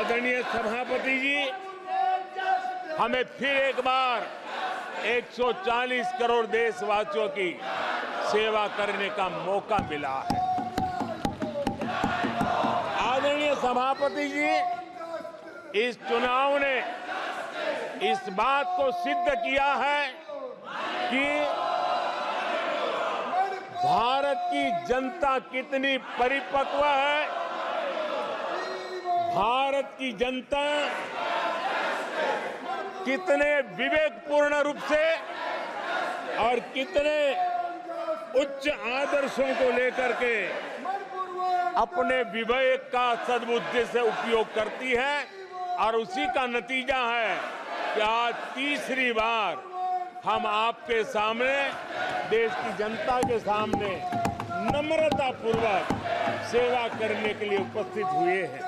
आदरणीय सभापति जी, हमें फिर एक बार 140 करोड़ देशवासियों की सेवा करने का मौका मिला है। आदरणीय सभापति जी, इस चुनाव ने इस बात को सिद्ध किया है कि भारत की जनता कितनी परिपक्व है, भारत की जनता कितने विवेकपूर्ण रूप से और कितने उच्च आदर्शों को लेकर के अपने विवेक का सद्बुद्धि से उपयोग करती है और उसी का नतीजा है कि आज तीसरी बार हम आपके सामने, देश की जनता के सामने नम्रतापूर्वक सेवा करने के लिए उपस्थित हुए हैं।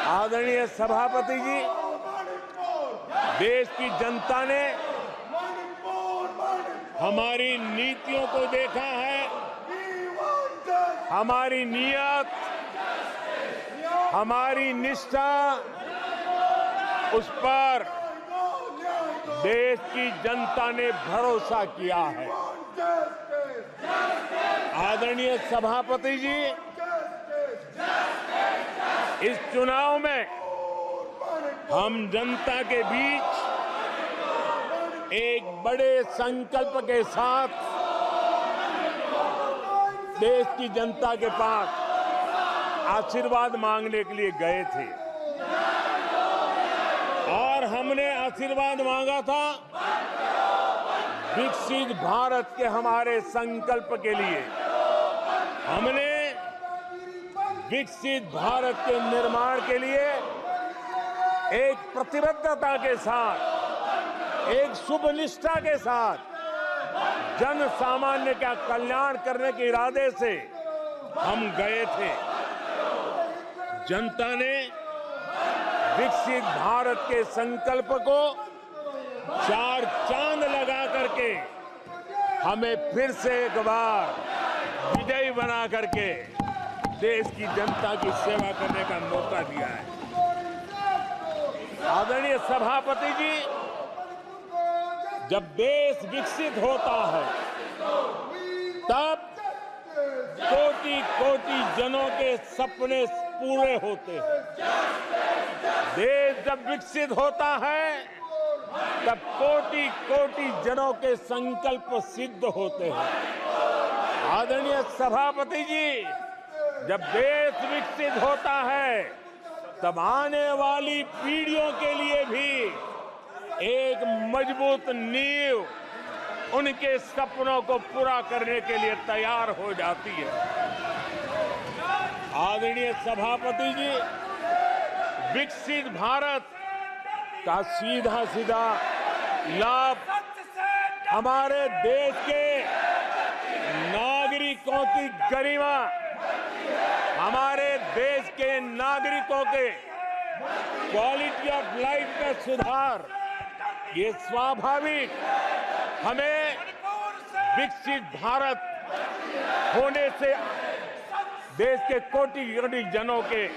आदरणीय सभापति जी, देश की जनता ने हमारी नीतियों को देखा है, हमारी नीयत, हमारी निष्ठा, उस पर देश की जनता ने भरोसा किया है। आदरणीय सभापति जी, इस चुनाव में हम जनता के बीच एक बड़े संकल्प के साथ देश की जनता के पास आशीर्वाद मांगने के लिए गए थे और हमने आशीर्वाद मांगा था विकसित भारत के हमारे संकल्प के लिए। हमने विकसित भारत के निर्माण के लिए एक प्रतिबद्धता के साथ, एक शुभ निष्ठा के साथ जन सामान्य का कल्याण करने के इरादे से हम गए थे। जनता ने विकसित भारत के संकल्प को चार चांद लगा करके हमें फिर से एक बार विजयी बना करके देश की जनता की सेवा करने का मौका दिया है। आदरणीय सभापति जी, जब देश विकसित होता है तब कोटि कोटि जनों के सपने पूरे होते हैं। देश जब विकसित होता है तब कोटि कोटि जनों के संकल्प सिद्ध होते हैं। आदरणीय सभापति जी, जब देश विकसित होता है तब आने वाली पीढ़ियों के लिए भी एक मजबूत नींव उनके सपनों को पूरा करने के लिए तैयार हो जाती है। आदरणीय सभापति जी, विकसित भारत का सीधा सीधा लाभ हमारे देश के नागरिकों की गरिमा, हमारे देश के नागरिकों के क्वालिटी ऑफ लाइफ में सुधार, ये स्वाभाविक हमें विकसित भारत होने से देश के कोटि कोटि जनों के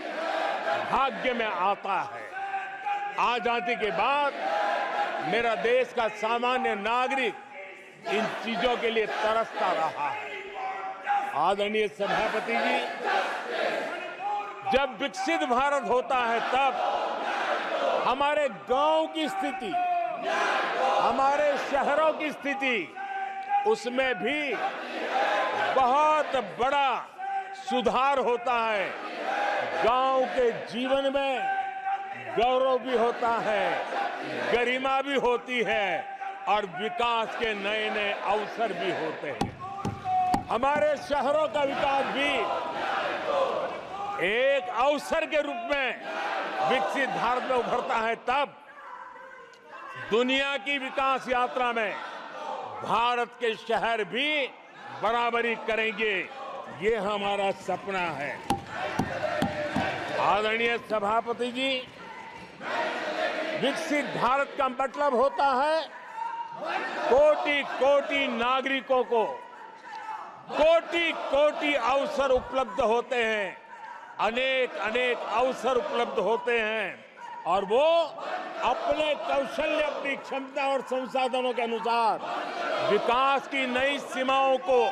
भाग्य में आता है। आजादी के बाद मेरा देश का सामान्य नागरिक इन चीजों के लिए तरसता रहा है। आदरणीय सभापति जी, जब विकसित भारत होता है तब हमारे गांव की स्थिति, हमारे शहरों की स्थिति, उसमें भी बहुत बड़ा सुधार होता है। गांव के जीवन में गौरव भी होता है, गरिमा भी होती है और विकास के नए नए अवसर भी होते हैं। हमारे शहरों का विकास भी एक अवसर के रूप में विकसित भारत में उभरता है। तब दुनिया की विकास यात्रा में भारत के शहर भी बराबरी करेंगे, ये हमारा सपना है। आदरणीय सभापति जी, विकसित भारत का मतलब होता है कोटि कोटि नागरिकों को कोटि कोटि अवसर उपलब्ध होते हैं। अनेक अनेक अवसर उपलब्ध होते हैं और वो अपने कौशल्य, अपनी क्षमता और संसाधनों के अनुसार विकास की नई सीमाओं को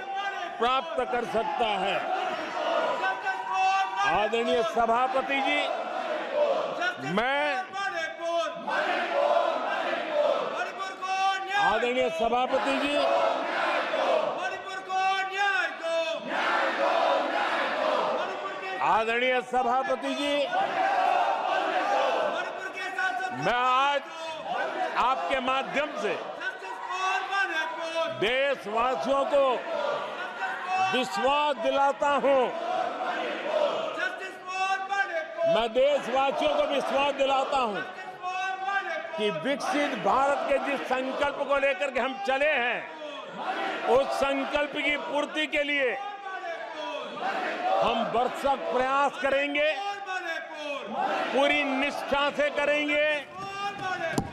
प्राप्त कर सकता है। आदरणीय सभापति जी, आदरणीय सभापति जी, आदरणीय सभापति जी, मैं आज आपके माध्यम से देशवासियों को विश्वास दिलाता हूं, मैं देशवासियों को विश्वास दिलाता हूं कि विकसित भारत के जिस संकल्प को लेकर के हम चले हैं, उस संकल्प की पूर्ति के लिए हम भरसक प्रयास करेंगे, पूरी निष्ठा से करेंगे,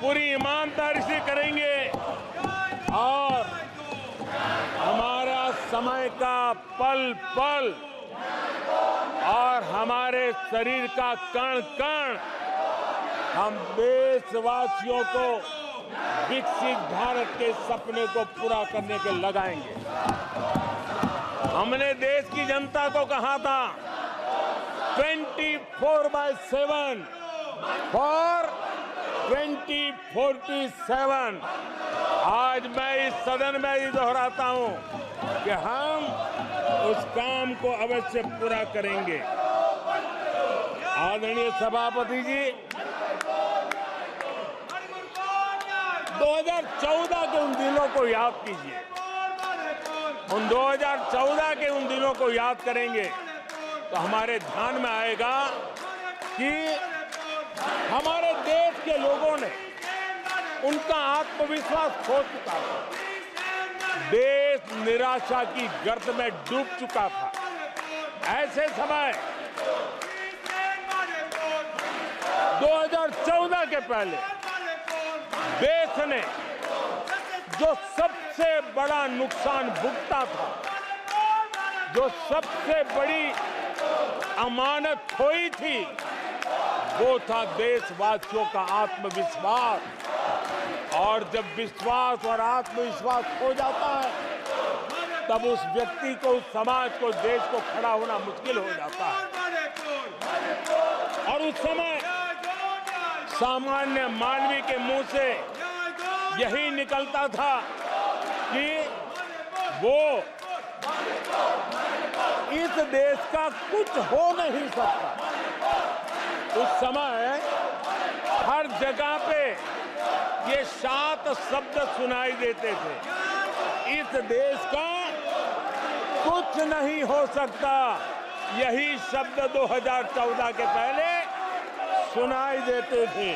पूरी ईमानदारी से करेंगे और हमारा समय का पल पल और हमारे शरीर का कण कण हम देशवासियों को विकसित भारत के सपने को पूरा करने के लगाएंगे। हमने देश की जनता को कहा था 24/7 फॉर 2047। आज मैं इस सदन में ये दोहराता हूं कि हम उस काम को अवश्य पूरा करेंगे। आदरणीय सभापति जी, 2014 के उन दिनों को याद कीजिए। उन 2014 के उन दिनों को याद करेंगे तो हमारे ध्यान में आएगा कि हमारे देश के लोगों ने उनका आत्मविश्वास खो चुका था। देश निराशा की गर्त में डूब चुका था। ऐसे समय 2014 के पहले देश ने जो सबसे बड़ा नुकसान भुगता था, जो सबसे बड़ी अमानत खोई थी, वो था देशवासियों का आत्मविश्वास। और जब विश्वास और आत्मविश्वास खो जाता है, तब उस व्यक्ति को, उस समाज को, देश को खड़ा होना मुश्किल हो जाता है। और उस समय सामान्य मानवी के मुंह से यही निकलता था कि वो इस देश का कुछ हो नहीं सकता। उस समय हर जगह पे ये 7 शब्द सुनाई देते थे, इस देश का कुछ नहीं हो सकता। यही शब्द 2014 के पहले सुनाई देते थे।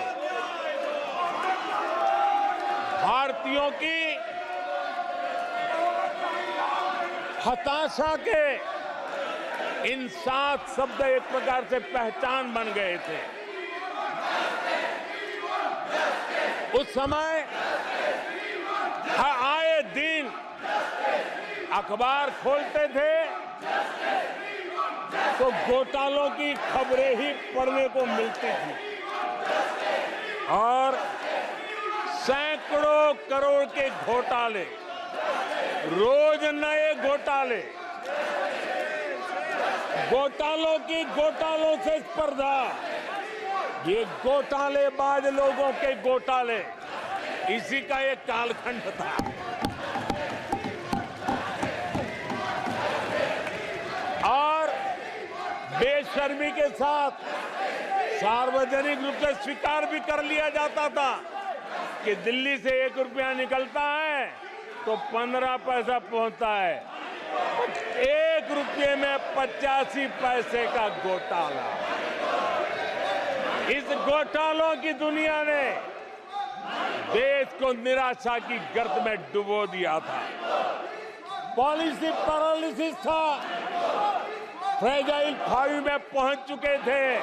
भारतीयों की हताशा के इन 7 शब्द एक प्रकार से पहचान बन गए थे। उस समय आए दिन अखबार खोलते थे तो घोटालों की खबरें ही पढ़ने को मिलती थी और सैकड़ों करोड़ के घोटाले, रोज नए घोटाले, घोटालों से स्पर्धा, ये घोटालेबाज लोगों के घोटाले, इसी का एक कालखंड था। और बेशर्मी के साथ सार्वजनिक रूप से स्वीकार भी कर लिया जाता था कि दिल्ली से 1 रुपया निकलता है तो 15 पैसा पहुंचता है। 1 रुपये में 85 पैसे का घोटाला। इस घोटालों की दुनिया ने देश को निराशा की गर्त में डुबो दिया था। पॉलिसी पैरालिसिस था, फ्रेजाइल 5 में पहुंच चुके थे।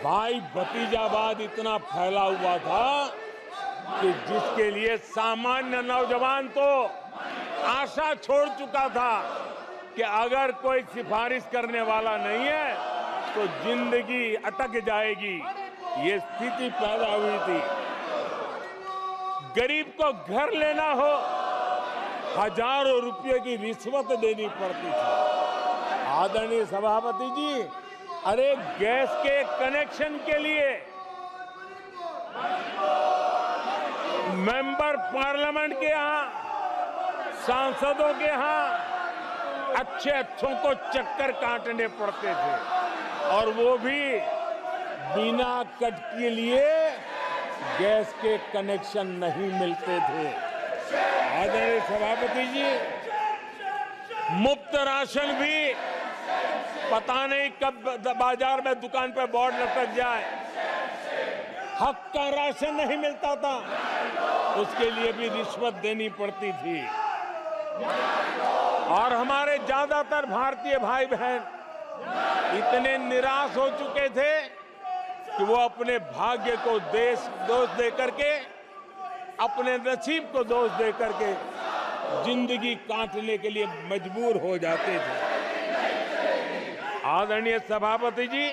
भाई भतीजावाद इतना फैला हुआ था कि जिसके लिए सामान्य नौजवान तो आशा छोड़ चुका था कि अगर कोई सिफारिश करने वाला नहीं है तो जिंदगी अटक जाएगी। ये स्थिति पैदा हुई थी। गरीब को घर लेना हो, हजारों रुपए की रिश्वत देनी पड़ती थी। आदरणीय सभापति जी, अरे गैस के कनेक्शन के लिए मेंबर पार्लियामेंट के यहाँ, सांसदों के यहाँ अच्छों को चक्कर काटने पड़ते थे, और वो भी बिना कट के लिए गैस के कनेक्शन नहीं मिलते थे। आदरणीय सभापति जी, मुफ्त राशन भी पता नहीं कब बाजार में दुकान पर बोर्ड लटक जाए, हक का राशन नहीं मिलता था, उसके लिए भी रिश्वत देनी पड़ती थी। और हमारे ज्यादातर भारतीय भाई बहन इतने निराश हो चुके थे कि वो अपने भाग्य को दोष दे करके, अपने नसीब को दोष दे करके जिंदगी काटने के लिए मजबूर हो जाते थे। आदरणीय सभापति जी,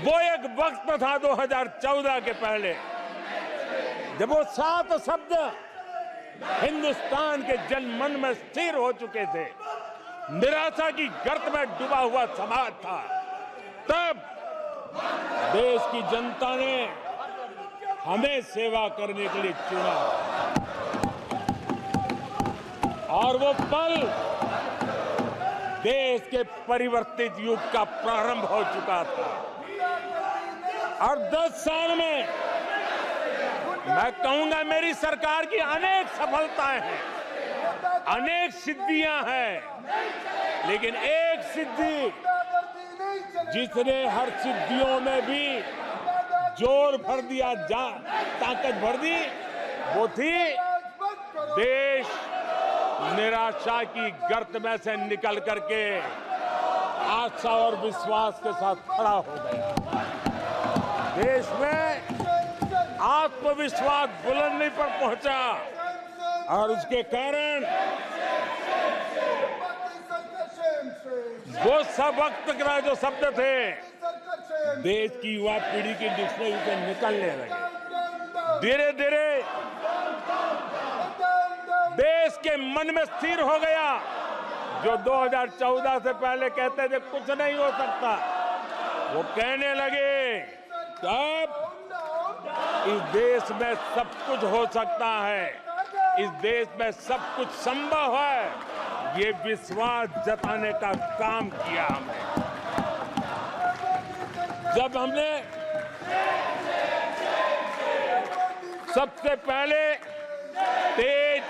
वो एक वक्त था 2014 के पहले, जब वो 7 शब्द हिंदुस्तान के जनमन में स्थिर हो चुके थे। निराशा की गर्त में डूबा हुआ समाज था। तब देश की जनता ने हमें सेवा करने के लिए चुना, और वो पल देश के परिवर्तित युग का प्रारंभ हो चुका था। और 10 साल में मैं कहूंगा मेरी सरकार की अनेक सफलताएं हैं, अनेक सिद्धियां हैं, लेकिन एक सिद्धि जिसने हर सिद्धियों में भी जोर भर दिया, ताकत भर दी, वो थी देश निराशा की गर्त में से निकल करके आशा और विश्वास के साथ खड़ा हो गया। देश में आत्मविश्वास बुलंदी पर पहुंचा, और उसके कारण वो सब वक्त का जो शब्द थे देश की युवा पीढ़ी की डिक्शनरी से निकलने लगे। धीरे धीरे देश के मन में स्थिर हो गया। जो 2014 से पहले कहते थे कुछ नहीं हो सकता, वो कहने लगे कि अब इस देश में सब कुछ हो सकता है, इस देश में सब कुछ संभव है। ये विश्वास जताने का काम किया हमने। जब हमने सबसे पहले तेज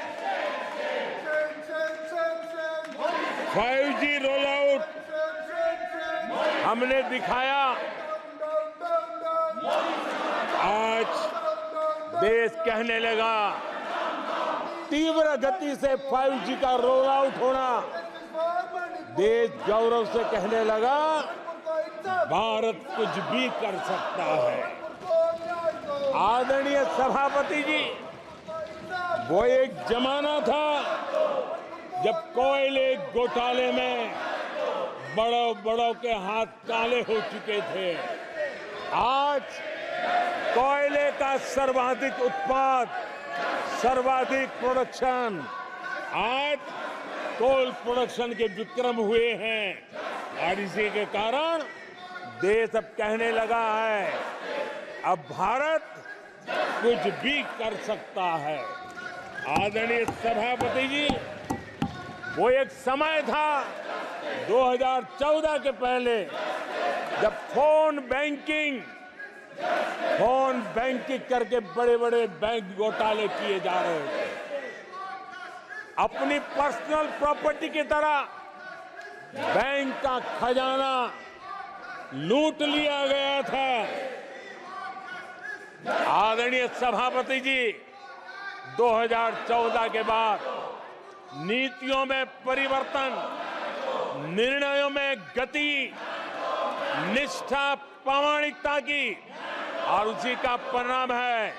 5G रोल आउट हमने दिखाया, आज देश कहने लगा तीव्र गति से 5G का रोल आउट होना। देश गौरव से कहने लगा भारत कुछ भी कर सकता है। आदरणीय सभापति जी, वो एक जमाना था जब कोयले घोटाले में बड़ों के हाथ काले हो चुके थे। आज कोयले का सर्वाधिक उत्पाद, सर्वाधिक प्रोडक्शन, आज कोल प्रोडक्शन के विक्रम हुए हैं, और इसी के कारण देश अब कहने लगा है अब भारत कुछ भी कर सकता है। आदरणीय सभापति जी, वो एक समय था 2014 के पहले जब फोन बैंकिंग करके बड़े बड़े बैंक घोटाले किए जा रहे थे। अपनी पर्सनल प्रॉपर्टी की तरह बैंक का खजाना लूट लिया गया था। आदरणीय सभापति जी, 2014 के बाद नीतियों में परिवर्तन, निर्णयों में गति, निष्ठा, प्रामाणिकता की, और उसी का परिणाम है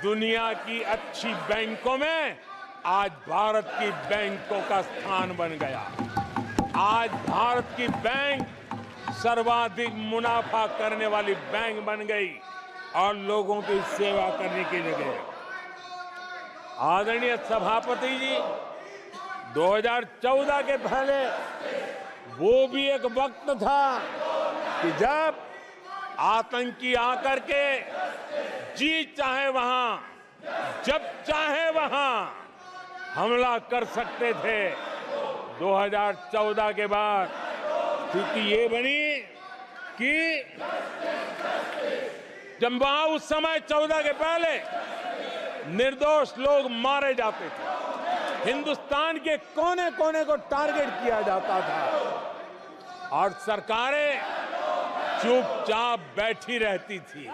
दुनिया की अच्छी बैंकों में आज भारत की बैंकों का स्थान बन गया। आज भारत की बैंक सर्वाधिक मुनाफा करने वाली बैंक बन गई और लोगों की सेवा करने की जगह। आदरणीय सभापति जी, 2014 के पहले वो भी एक वक्त था कि जब आतंकी आकर के जी चाहे वहां, जब चाहे वहां हमला कर सकते थे। 2014 के बाद स्थिति ये बनी कि जब वहां उस समय 14 के पहले निर्दोष लोग मारे जाते थे, हिंदुस्तान के कोने कोने को टारगेट किया जाता था और सरकारें चुपचाप बैठी रहती थी,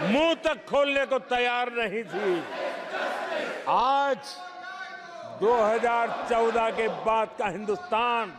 मुंह तक खोलने को तैयार नहीं थी। आज 2014 के बाद का हिंदुस्तान